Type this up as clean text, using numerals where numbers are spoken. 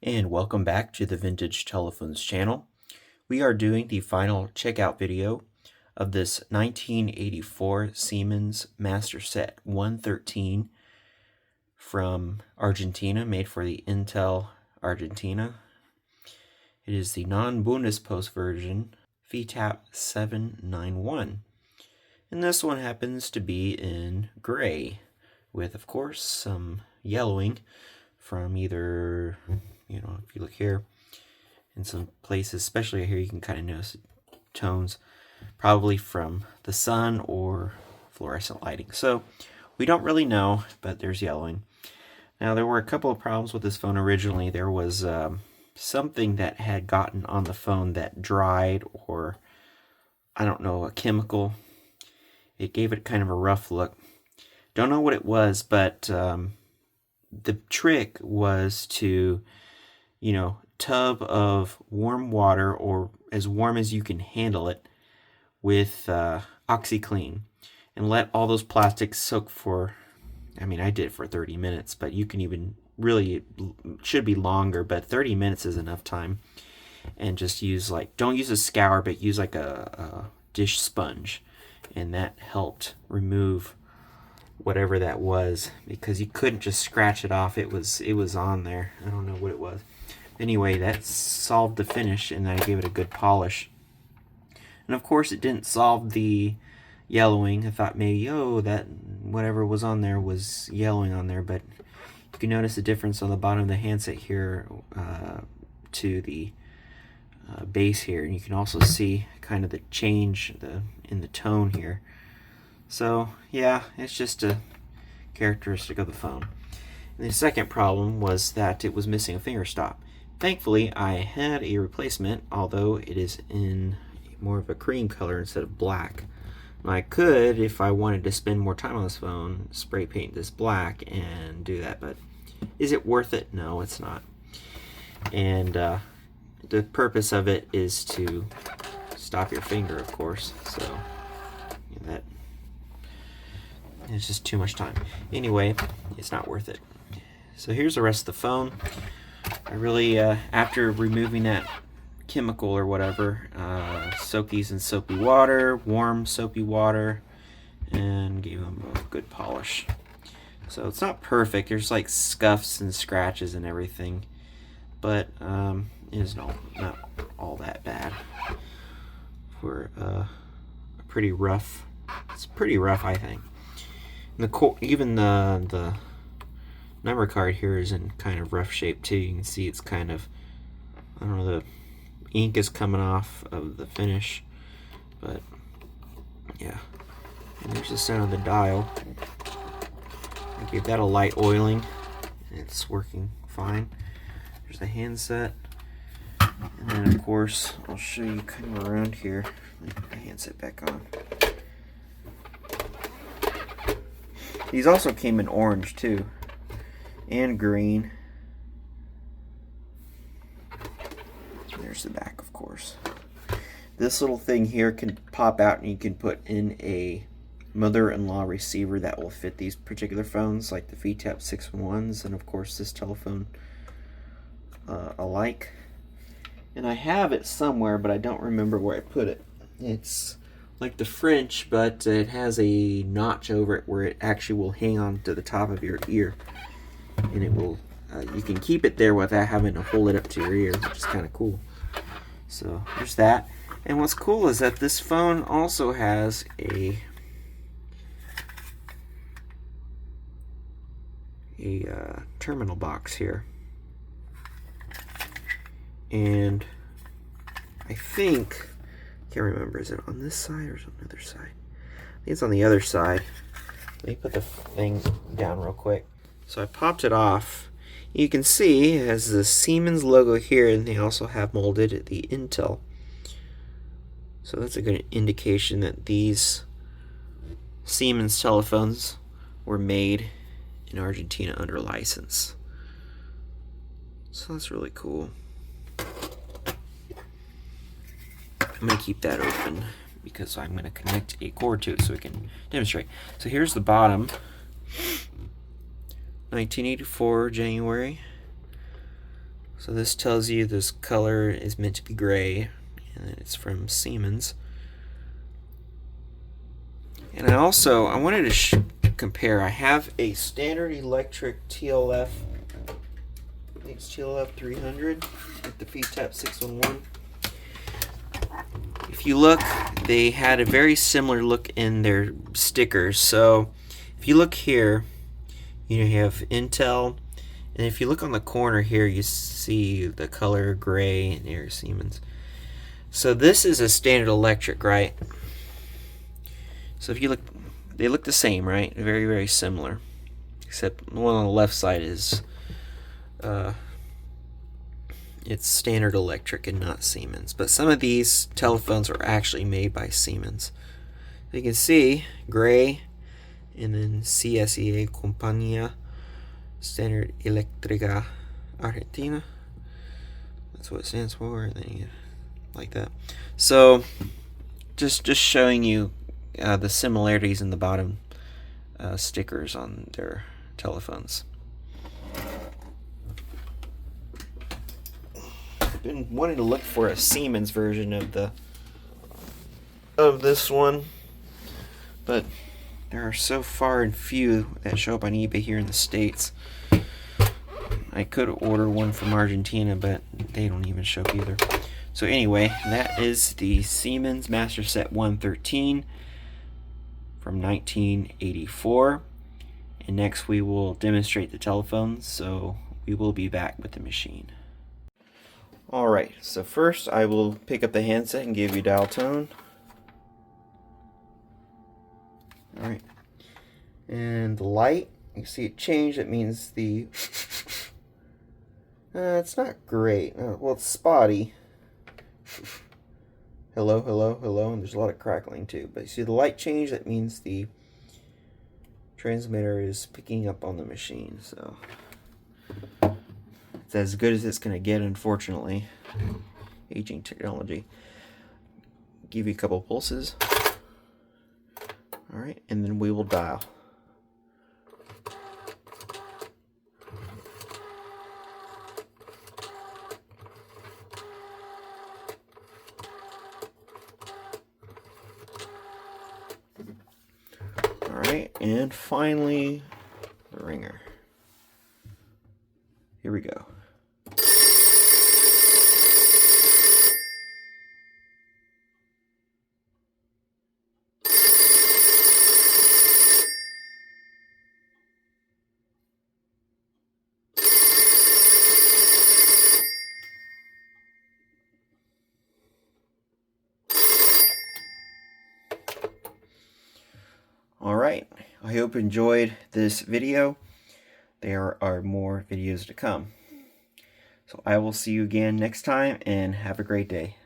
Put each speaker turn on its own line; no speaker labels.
And welcome back to the Vintage Telephones channel. We are doing the final checkout video of this 1984 Siemens Masterset 113 from Argentina, made for the ENTeL Argentina. It is the non-Bundespost version, VTAP 791. And this one happens to be in gray, with, of course, some yellowing from either, if you look here, in some places, especially here, you can kind of notice tones, probably from the sun or fluorescent lighting. So we don't really know, but there's yellowing. Now, there were a couple of problems with this phone originally. There was something that had gotten on the phone that dried, or I don't know, a chemical. It gave it kind of a rough look. Don't know what it was, but the trick was to, tub of warm water, or as warm as you can handle it, with OxyClean, and let all those plastics soak for, I did it for 30 minutes, but you can even really, it should be longer, but 30 minutes is enough time. And just use, don't use a scour, but use like a dish sponge, and that helped remove whatever that was, because you couldn't just scratch it off. It was on there. I don't know what it was. Anyway, that solved the finish, and then I gave it a good polish. And of course, it didn't solve the yellowing. I thought maybe, that whatever was on there was yellowing on there, but you can notice the difference on the bottom of the handset here to the base here, and you can also see kind of the change in the tone here. So yeah, it's just a characteristic of the phone. And the second problem was that it was missing a finger stop. Thankfully, I had a replacement, although it is in more of a cream color instead of black. Now, I could, if I wanted to spend more time on this phone, spray paint this black and do that, but is it worth it? No, it's not. And the purpose of it is to stop your finger, of course, so that it's just too much time. Anyway, it's not worth it. So here's the rest of the phone. I really, after removing that chemical or whatever, soaked these in soapy water, warm soapy water, and gave them a good polish. So it's not perfect. There's like scuffs and scratches and everything, but it is not all that bad for a pretty rough. It's pretty rough, I think. Even the number card here is in kind of rough shape too. You can see it's kind of, I don't know, the ink is coming off of the finish, but yeah. And there's the sound of the dial. I gave that a light oiling, and it's working fine. There's the handset, and then of course I'll show you kind of around here. Let me put the handset back on. These also came in orange too, and green. There's the back, of course. This little thing here can pop out, and you can put in a mother-in-law receiver that will fit these particular phones, like the VTAP 611s, and of course this telephone alike. And I have it somewhere, but I don't remember where I put it. It's like the French, but it has a notch over it where it actually will hang on to the top of your ear, and it will you can keep it there without having to hold it up to your ear, which is kind of cool. So there's that. And what's cool is that this phone also has a terminal box here, and I think, can't remember, is it on this side or is it on the other side? I think it's on the other side. Let me put the thing down real quick. So I popped it off. You can see it has the Siemens logo here, and they also have molded the ENTeL. So that's a good indication that these Siemens telephones were made in Argentina under license. So that's really cool. I'm going to keep that open because I'm going to connect a cord to it so we can demonstrate. So here's the bottom. 1984 January. So this tells you this color is meant to be gray, and it's from Siemens. And I wanted to compare. I have a standard electric TLF, I think it's TLF 300 with the feed tap 611. If you look, they had a very similar look in their stickers. So if you look here, you have ENTeL, and if you look on the corner here, you see the color gray and here Siemens. So this is a standard electric, right? So if you look, they look the same, right? Very, very similar, except the one on the left side is it's standard electric and not Siemens. But some of these telephones are actually made by Siemens. You can see gray, and then CSEA Compañía Standard Eléctrica Argentina. That's what it stands for. And then you like that. So just showing you the similarities in the bottom stickers on their telephones. I've been wanting to look for a Siemens version of this one, but there are so far and few that show up on eBay here in the States. I could order one from Argentina, but they don't even show up either. So anyway, that is the Siemens Masterset 113 from 1984. And next we will demonstrate the telephone, so we will be back with the machine. Alright, so first I will pick up the handset and give you dial tone. Alright, and the light, you see it change. That means the it's not great. Well, it's spotty. Hello, hello, hello, and there's a lot of crackling too. But you see the light change, that means the transmitter is picking up on the machine. So it's as good as it's going to get, unfortunately. Aging technology. Give you a couple pulses. Alright, and then we will dial. Alright, and finally, the ringer. Here we go. Alright, I hope you enjoyed this video. There are more videos to come. So I will see you again next time, and have a great day.